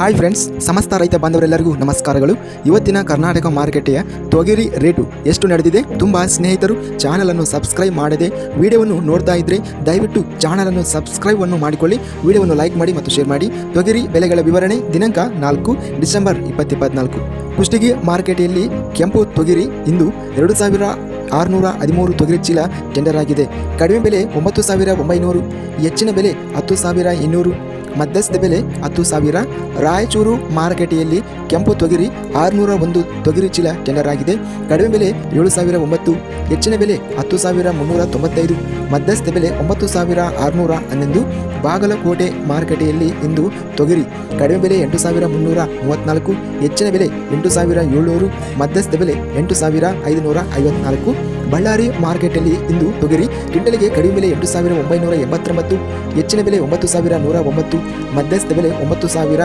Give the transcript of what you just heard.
Hi friends, ಸಮಸ್ತ ರೈತ ಬಾಂಧವರೆಲ್ಲರಿಗೂ ನಮಸ್ಕಾರಗಳು. ಇವತ್ತಿನ ಕರ್ನಾಟಕ ಮಾರುಕಟ್ಟೆಯ ತೊಗರಿ ರೇಟು ಎಷ್ಟು ನಡೆದಿದೆ? ತುಂಬ ಸ್ನೇಹಿತರು ಚಾನಲನ್ನು ಸಬ್ಸ್ಕ್ರೈಬ್ ಮಾಡದೆ ವಿಡಿಯೋವನ್ನು ನೋಡ್ತಾ ಇದ್ದರೆ ದಯವಿಟ್ಟು ಚಾನಲನ್ನು ಸಬ್ಸ್ಕ್ರೈಬನ್ನು ಮಾಡಿಕೊಳ್ಳಿ, ವಿಡಿಯೋವನ್ನು ಲೈಕ್ ಮಾಡಿ ಮತ್ತು ಶೇರ್ ಮಾಡಿ. ತೊಗರಿ ಬೆಲೆಗಳ ವಿವರಣೆ ದಿನಾಂಕ 4 ಡಿಸೆಂಬರ್ 2024. ಕುಷ್ಟಗಿ ಮಾರುಕಟ್ಟೆಯಲ್ಲಿ ಕೆಂಪು ತೊಗರಿ ಇಂದು 2613 ತೊಗರಿ ಚೀಲ ಟೆಂಡರ್ ಆಗಿದೆ. ಕಡಿಮೆ ಬೆಲೆ 9900, ಹೆಚ್ಚಿನ ಬೆಲೆ 10200, ಮಧ್ಯಸ್ಥ ಬೆಲೆ 10000. ರಾಯಚೂರು ಮಾರುಕಟ್ಟೆಯಲ್ಲಿ ಕೆಂಪು ತೊಗರಿ 601 ತೊಗರಿ ಚೀಲ ಟೆಂಡರ್ ಆಗಿದೆ. ಕಡಿಮೆ ಬೆಲೆ 7009, ಹೆಚ್ಚಿನ ಬೆಲೆ 10395, ಮಧ್ಯಸ್ಥ ಬೆಲೆ 9611. ಬಾಗಲಕೋಟೆ ಮಾರುಕಟ್ಟೆಯಲ್ಲಿ ಇಂದು ತೊಗರಿ ಕಡಿಮೆ ಬೆಲೆ 8334, ಹೆಚ್ಚಿನ ಬೆಲೆ 8700, ಮಧ್ಯಸ್ಥ ಬೆಲೆ 8554. ಬಳ್ಳಾರಿ ಮಾರ್ಕೆಟಲ್ಲಿ ಇಂದು ತೊಗರಿ ಕ್ವಿಂಟಲ್ಗೆ ಕಡಿಮೆ ಬೆಲೆ 8989, ಹೆಚ್ಚಿನ ಬೆಲೆ 9109, ಮಧ್ಯಸ್ಥ ಬೆಲೆ 9000.